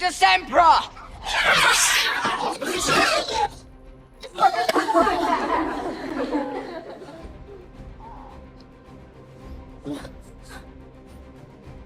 Dr. Sempra!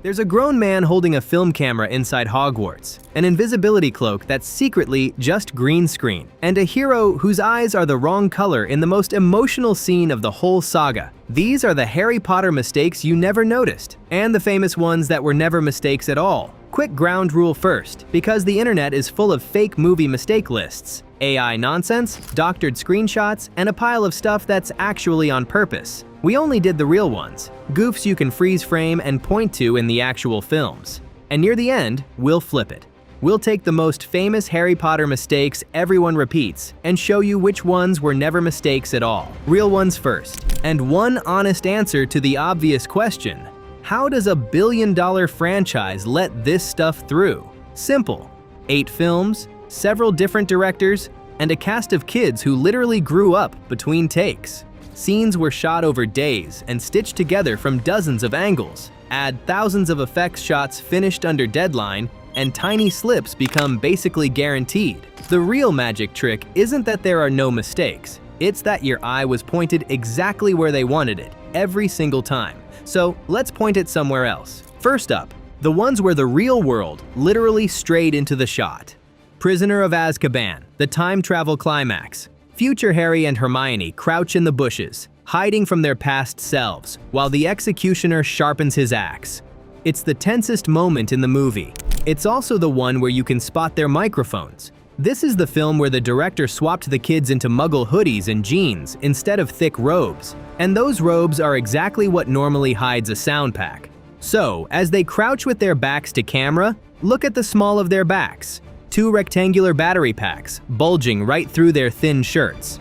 There's a grown man holding a film camera inside Hogwarts, an invisibility cloak that's secretly just green screen, and a hero whose eyes are the wrong color in the most emotional scene of the whole saga. These are the Harry Potter mistakes you never noticed, and the famous ones that were never mistakes at all. Quick ground rule first, because the internet is full of fake movie mistake lists, AI nonsense, doctored screenshots, and a pile of stuff that's actually on purpose. We only did the real ones, goofs you can freeze frame and point to in the actual films. And near the end, we'll flip it. We'll take the most famous Harry Potter mistakes everyone repeats and show you which ones were never mistakes at all. Real ones first. And one honest answer to the obvious question: how does a billion-dollar franchise let this stuff through? Simple. 8 films, several different directors, and a cast of kids who literally grew up between takes. Scenes were shot over days and stitched together from dozens of angles. Add thousands of effects shots finished under deadline, and tiny slips become basically guaranteed. The real magic trick isn't that there are no mistakes. It's that your eye was pointed exactly where they wanted it, every single time. So let's point it somewhere else. First up, the ones where the real world literally strayed into the shot. Prisoner of Azkaban, the time travel climax. Future Harry and Hermione crouch in the bushes, hiding from their past selves, while the executioner sharpens his axe. It's the tensest moment in the movie. It's also the one where you can spot their microphones. This is the film where the director swapped the kids into muggle hoodies and jeans instead of thick robes. And those robes are exactly what normally hides a sound pack. So, as they crouch with their backs to camera, look at the small of their backs. 2 rectangular battery packs, bulging right through their thin shirts.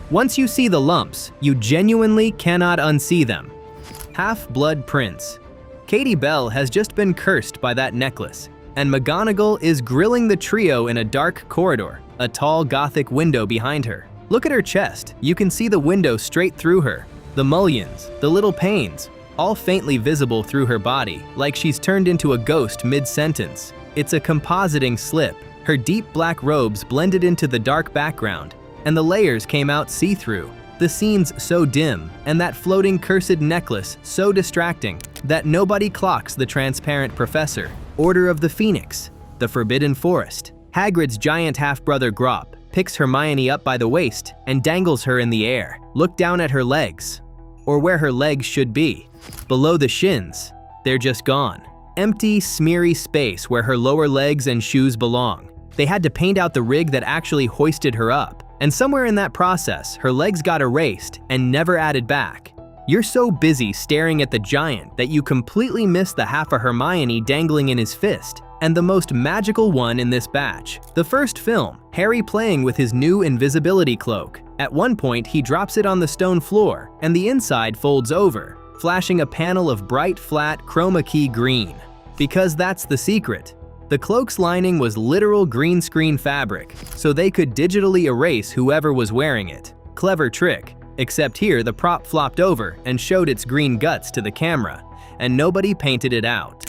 Once you see the lumps, you genuinely cannot unsee them. Half-Blood Prince. Katie Bell has just been cursed by that necklace, and McGonagall is grilling the trio in a dark corridor, a tall gothic window behind her. Look at her chest, you can see the window straight through her. The mullions, the little panes, all faintly visible through her body, like she's turned into a ghost mid-sentence. It's a compositing slip. Her deep black robes blended into the dark background, and the layers came out see-through. The scene's so dim, and that floating cursed necklace so distracting, that nobody clocks the transparent professor. Order of the Phoenix, the Forbidden Forest. Hagrid's giant half-brother Grop picks Hermione up by the waist and dangles her in the air. Look down at her legs, or where her legs should be. Below the shins, they're just gone. Empty, smeary space where her lower legs and shoes belong. They had to paint out the rig that actually hoisted her up, and somewhere in that process, her legs got erased and never added back. You're so busy staring at the giant that you completely miss the half of Hermione dangling in his fist, and the most magical one in this batch. The first film, Harry playing with his new invisibility cloak. At one point, he drops it on the stone floor, and the inside folds over, flashing a panel of bright, flat, chroma key green. Because that's the secret. The cloak's lining was literal green screen fabric, so they could digitally erase whoever was wearing it. Clever trick, except here the prop flopped over and showed its green guts to the camera, and nobody painted it out.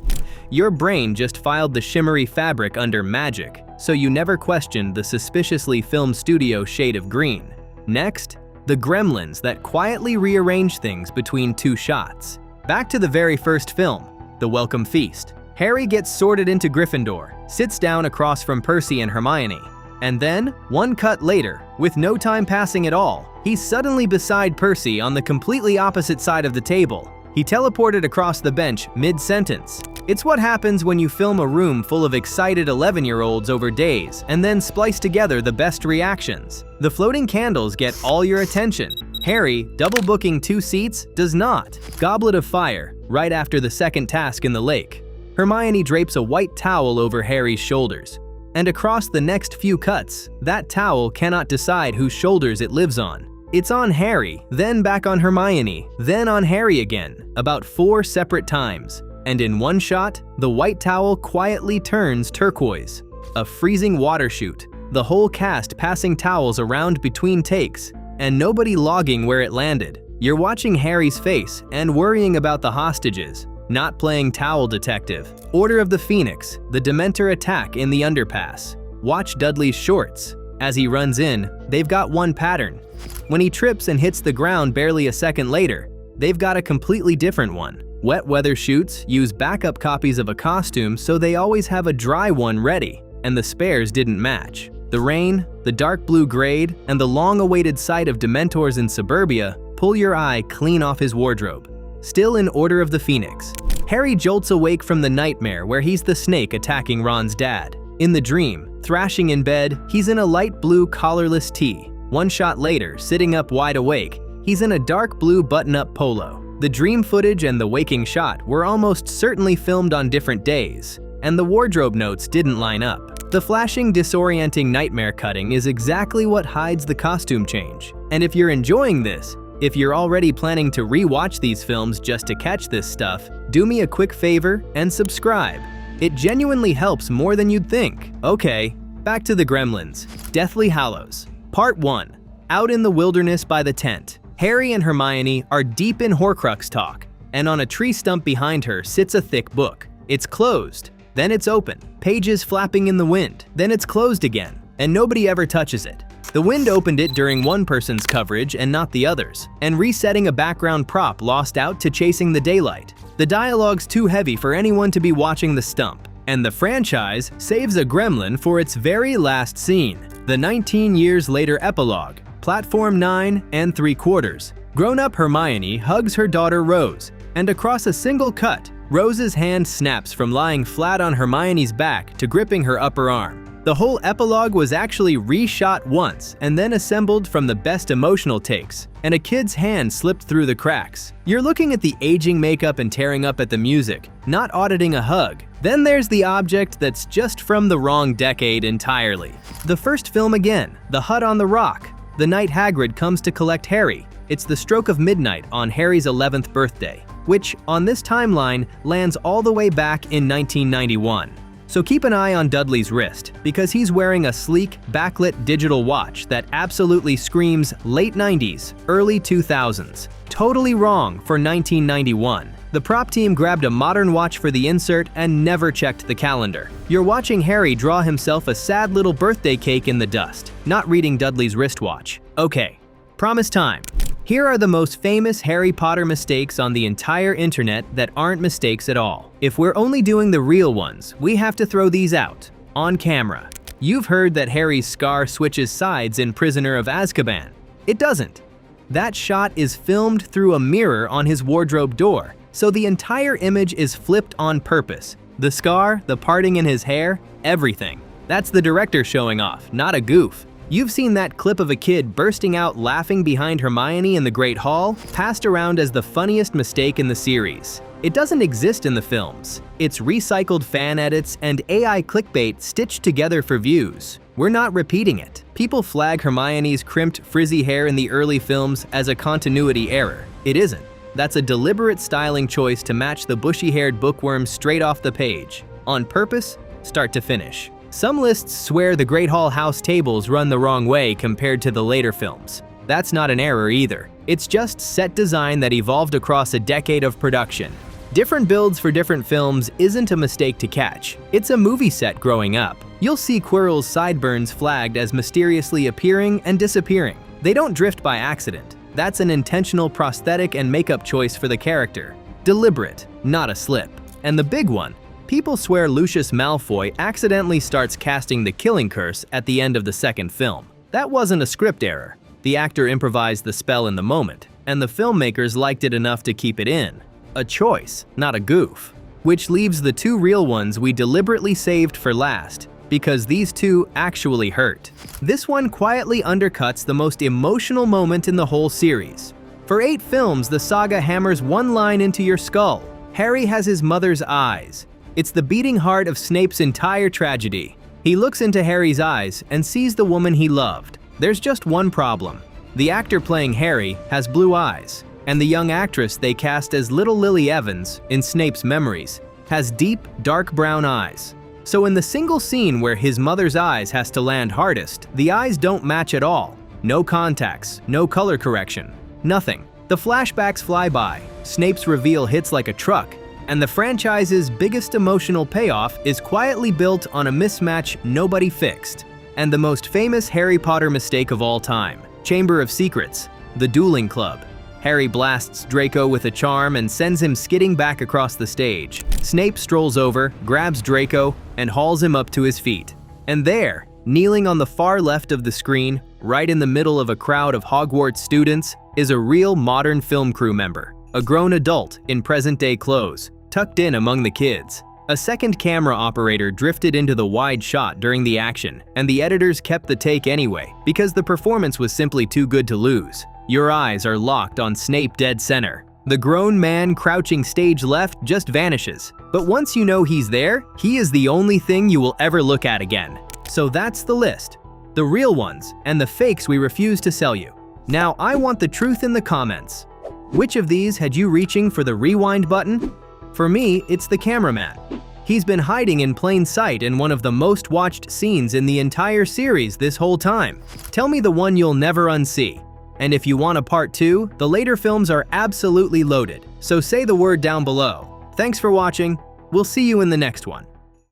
Your brain just filed the shimmery fabric under magic, so you never questioned the suspiciously filmed studio shade of green. Next, the gremlins that quietly rearrange things between 2 shots. Back to the very first film, The Welcome Feast. Harry gets sorted into Gryffindor, sits down across from Percy and Hermione, and then, one cut later, with no time passing at all, he's suddenly beside Percy on the completely opposite side of the table. He teleported across the bench mid-sentence. It's what happens when you film a room full of excited 11-year-olds over days and then splice together the best reactions. The floating candles get all your attention. Harry, double booking 2 seats, does not. Goblet of Fire, right after the second task in the lake. Hermione drapes a white towel over Harry's shoulders. And across the next few cuts, that towel cannot decide whose shoulders it lives on. It's on Harry, then back on Hermione, then on Harry again, about 4 separate times. And in one shot, the white towel quietly turns turquoise. A freezing water shoot, the whole cast passing towels around between takes, and nobody logging where it landed. You're watching Harry's face and worrying about the hostages, not playing towel detective. Order of the Phoenix, the Dementor attack in the underpass. Watch Dudley's shorts. As he runs in, they've got one pattern. When he trips and hits the ground barely a second later, they've got a completely different one. Wet weather shoots use backup copies of a costume so they always have a dry one ready, and the spares didn't match. The rain, the dark blue grade, and the long-awaited sight of Dementors in suburbia pull your eye clean off his wardrobe. Still in Order of the Phoenix, Harry jolts awake from the nightmare where he's the snake attacking Ron's dad. In the dream, thrashing in bed, he's in a light blue collarless tee. One shot later, sitting up wide awake, he's in a dark blue button-up polo. The dream footage and the waking shot were almost certainly filmed on different days, and the wardrobe notes didn't line up. The flashing, disorienting nightmare cutting is exactly what hides the costume change. And if you're enjoying this, if you're already planning to re-watch these films just to catch this stuff, do me a quick favor and subscribe. It genuinely helps more than you'd think. Okay, back to the Gremlins. Deathly Hallows. Part 1. Out in the wilderness by the tent. Harry and Hermione are deep in Horcrux talk, and on a tree stump behind her sits a thick book. It's closed, then it's open, pages flapping in the wind, then it's closed again, and nobody ever touches it. The wind opened it during one person's coverage and not the others, and resetting a background prop lost out to chasing the daylight. The dialogue's too heavy for anyone to be watching the stump, and the franchise saves a gremlin for its very last scene, the 19 years later epilogue. Platform 9 3/4. Grown-up Hermione hugs her daughter Rose, and across a single cut, Rose's hand snaps from lying flat on Hermione's back to gripping her upper arm. The whole epilogue was actually reshot once and then assembled from the best emotional takes, and a kid's hand slipped through the cracks. You're looking at the aging makeup and tearing up at the music, not auditing a hug. Then there's the object that's just from the wrong decade entirely. The first film again, The Hut on the Rock. The night Hagrid comes to collect Harry. It's the stroke of midnight on Harry's 11th birthday, which, on this timeline, lands all the way back in 1991. So keep an eye on Dudley's wrist, because he's wearing a sleek, backlit digital watch that absolutely screams late 90s, early 2000s. Totally wrong for 1991. The prop team grabbed a modern watch for the insert and never checked the calendar. You're watching Harry draw himself a sad little birthday cake in the dust, not reading Dudley's wristwatch. Okay, promise time. Here are the most famous Harry Potter mistakes on the entire internet that aren't mistakes at all. If we're only doing the real ones, we have to throw these out, on camera. You've heard that Harry's scar switches sides in Prisoner of Azkaban. It doesn't. That shot is filmed through a mirror on his wardrobe door, so the entire image is flipped on purpose. The scar, the parting in his hair, everything. That's the director showing off, not a goof. You've seen that clip of a kid bursting out laughing behind Hermione in the Great Hall, passed around as the funniest mistake in the series. It doesn't exist in the films. It's recycled fan edits and AI clickbait stitched together for views. We're not repeating it. People flag Hermione's crimped, frizzy hair in the early films as a continuity error. It isn't. That's a deliberate styling choice to match the bushy-haired bookworm straight off the page, on purpose, start to finish. Some lists swear the Great Hall house tables run the wrong way compared to the later films. That's not an error either. It's just set design that evolved across a decade of production. Different builds for different films isn't a mistake to catch. It's a movie set growing up. You'll see Quirrell's sideburns flagged as mysteriously appearing and disappearing. They don't drift by accident. That's an intentional prosthetic and makeup choice for the character. Deliberate, not a slip. And the big one, people swear Lucius Malfoy accidentally starts casting the killing curse at the end of the second film. That wasn't a script error. The actor improvised the spell in the moment, and the filmmakers liked it enough to keep it in. A choice, not a goof. Which leaves the two real ones we deliberately saved for last, because these two actually hurt. This one quietly undercuts the most emotional moment in the whole series. For 8 films, the saga hammers one line into your skull. Harry has his mother's eyes. It's the beating heart of Snape's entire tragedy. He looks into Harry's eyes and sees the woman he loved. There's just one problem. The actor playing Harry has blue eyes, and the young actress they cast as little Lily Evans in Snape's Memories has deep, dark brown eyes. So in the single scene where his mother's eyes has to land hardest, the eyes don't match at all. No contacts, no color correction, nothing. The flashbacks fly by, Snape's reveal hits like a truck, And the franchise's biggest emotional payoff is quietly built on a mismatch nobody fixed. And the most famous Harry Potter mistake of all time, Chamber of Secrets, the Dueling Club. Harry blasts Draco with a charm and sends him skidding back across the stage. Snape strolls over, grabs Draco, and hauls him up to his feet. And there, kneeling on the far left of the screen, right in the middle of a crowd of Hogwarts students, is a real modern film crew member, a grown adult in present-day clothes, tucked in among the kids. A second camera operator drifted into the wide shot during the action, and the editors kept the take anyway, because the performance was simply too good to lose. Your eyes are locked on Snape dead center. The grown man crouching stage left just vanishes. But once you know he's there, he is the only thing you will ever look at again. So that's the list. The real ones, and the fakes we refuse to sell you. Now I want the truth in the comments. Which of these had you reaching for the rewind button? For me, it's the cameraman. He's been hiding in plain sight in one of the most watched scenes in the entire series this whole time. Tell me the one you'll never unsee. And if you want a part 2, the later films are absolutely loaded, so say the word down below. Thanks for watching, we'll see you in the next one.